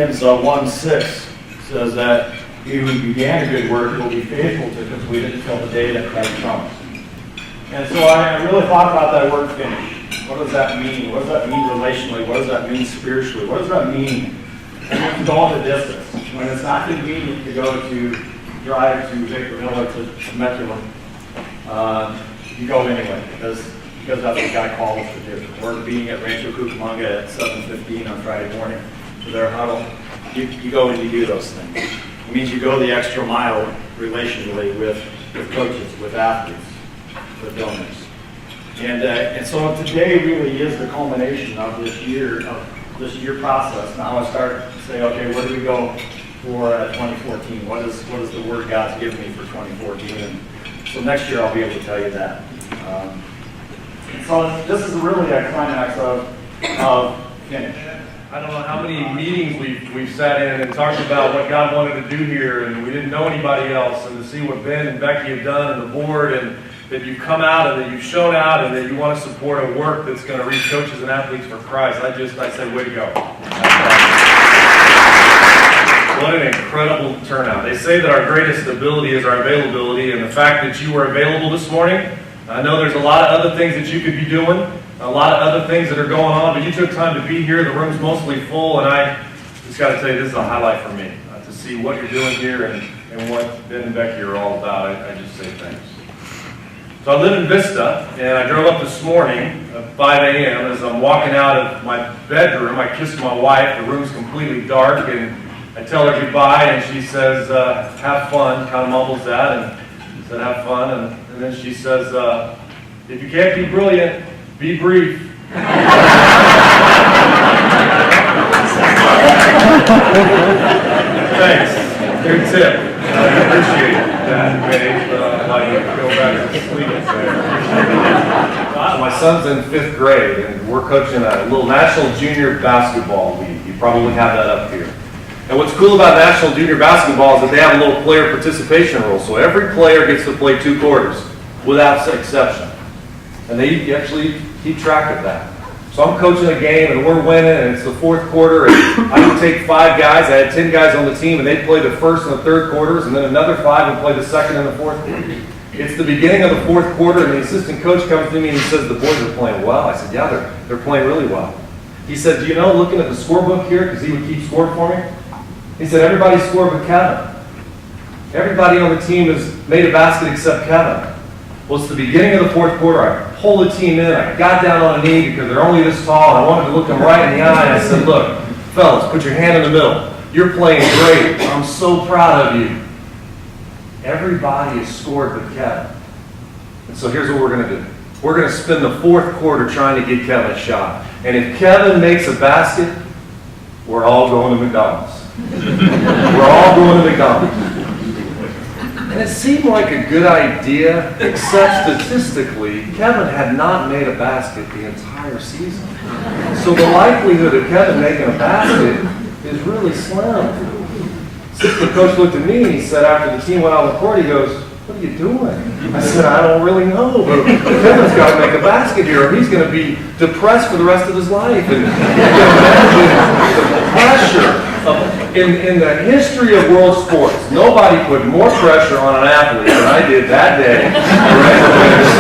Philippians 1:6 says that he who began a good work will be faithful to complete it until the day that Christ comes. And so I really thought about that word finish. What does that mean? What does that mean relationally? What does that mean spiritually? What does that mean when you go on the distance? When it's not convenient to drive to Victorville or to Temecula, you go anyway because that's what God called us to do. Or being at Rancho Cucamonga at 7:15 on Friday morning for their huddle, you go and you do those things. It means you go the extra mile relationally with coaches, with athletes, with donors. And so today really is the culmination of this year process. Now I start to say, okay, where do we go for 2014? What is the word God's given me for 2014? And so next year I'll be able to tell you that. So this is really a climax of finish. I don't know how many meetings we've sat in and talked about what God wanted to do here, and we didn't know anybody else, and to see what Ben and Becky have done and the board, and that you've come out and that you've shown out and that you want to support a work that's going to reach coaches and athletes for Christ. I say, way to go. What an incredible turnout. They say that our greatest ability is our availability, and the fact that you were available this morning, I know there's a lot of other things that you could be doing, a lot of other things that are going on, but you took time to be here. The room's mostly full, and I just got to tell you, this is a highlight for me, to see what you're doing here and what Ben and Becky are all about. I just say thanks. So I live in Vista, and I drove up this morning at 5 a.m. As I'm walking out of my bedroom, I kiss my wife. The room's completely dark, and I tell her goodbye, and she says, have fun, kind of mumbles that, and I said, have fun, and then she says, if you can't be brilliant, be brief. Thanks. Good tip. I appreciate that, babe. Like go back to sleep. My son's in 5th grade, and we're coaching a little national junior basketball league. You probably have that up here. And what's cool about national junior basketball is that they have a little player participation rule. So every player gets to play 2 quarters without exception. And they actually keep track of that. So I'm coaching a game and we're winning and it's the 4th quarter and I can take 5 guys. I had 10 guys on the team and they'd play the 1st and the 3rd quarters and then another 5 would play the 2nd and the 4th quarter. It's the beginning of the 4th quarter and the assistant coach comes to me and he says, the boys are playing well. I said, yeah, they're playing really well. He said, do you know, looking at the scorebook here, because he would keep score for me, he said, everybody scored but Kevin. Everybody on the team has made a basket except Kevin. Well, it's the beginning of the 4th quarter. I pulled the team in. I got down on a knee because they're only this tall, and I wanted to look them right in the eye. And I said, look, fellas, put your hand in the middle. You're playing great. I'm so proud of you. Everybody has scored but Kevin. And so here's what we're going to do. We're going to spend the 4th quarter trying to get Kevin a shot. And if Kevin makes a basket, we're all going to McDonald's. We're all going to McDonald's. And it seemed like a good idea, except statistically, Kevin had not made a basket the entire season. So the likelihood of Kevin making a basket is really slim. Assistant coach looked at me and he said, after the team went on the court, he goes, what are you doing? I said, I don't really know, but Kevin's got to make a basket here or he's going to be depressed for the rest of his life. And you can imagine the pressure in the history of world sports. Nobody put more pressure on an athlete than I did that day around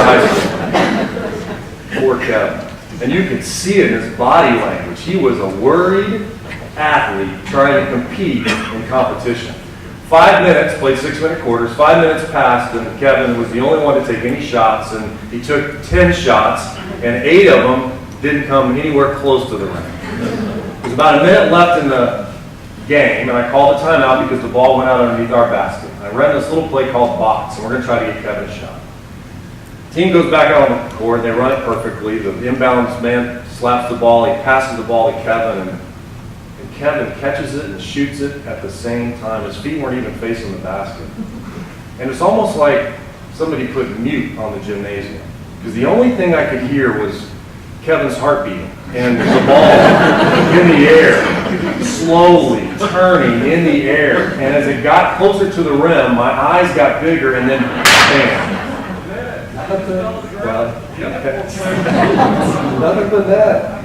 high school. Poor Kevin. And you could see it in his body language. He was a worried athlete trying to compete in competition. 5 minutes, played 6-minute quarters, 5 minutes passed, and Kevin was the only one to take any shots, and he took 10 shots, and 8 of them didn't come anywhere close to the rim. There was about a minute left in the game, and I called a timeout because the ball went out underneath our basket. I ran this little play called box, and we're going to try to get Kevin a shot. Team goes back out on the court, and they run it perfectly. The inbounds man slaps the ball, he passes the ball to Kevin, and Kevin catches it and shoots it at the same time. His feet weren't even facing the basket. And it's almost like somebody put mute on the gymnasium. Because the only thing I could hear was Kevin's heart beating. And the ball in the air, slowly turning in the air. And as it got closer to the rim, my eyes got bigger and then bam. Nothing but that.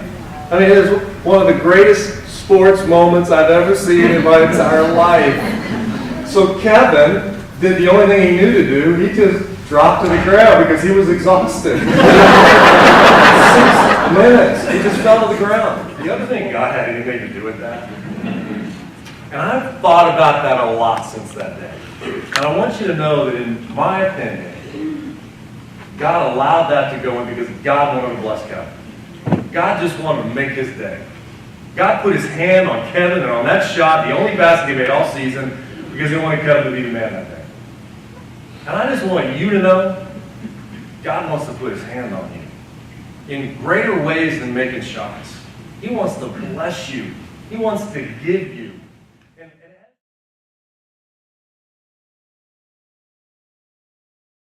I mean, it is one of the greatest sports moments I've ever seen in my entire life. So Kevin did the only thing he knew to do. He just dropped to the ground because he was exhausted. 6 minutes, he just fell to the ground. The other thing God had anything to do with that? And I've thought about that a lot since that day. And I want you to know that in my opinion, God allowed that to go in because God wanted to bless Kevin. God just wanted to make his day. God put his hand on Kevin and on that shot, the only basket he made all season, because he wanted Kevin to be the man that day. And I just want you to know, God wants to put his hand on you in greater ways than making shots. He wants to bless you. He wants to give you.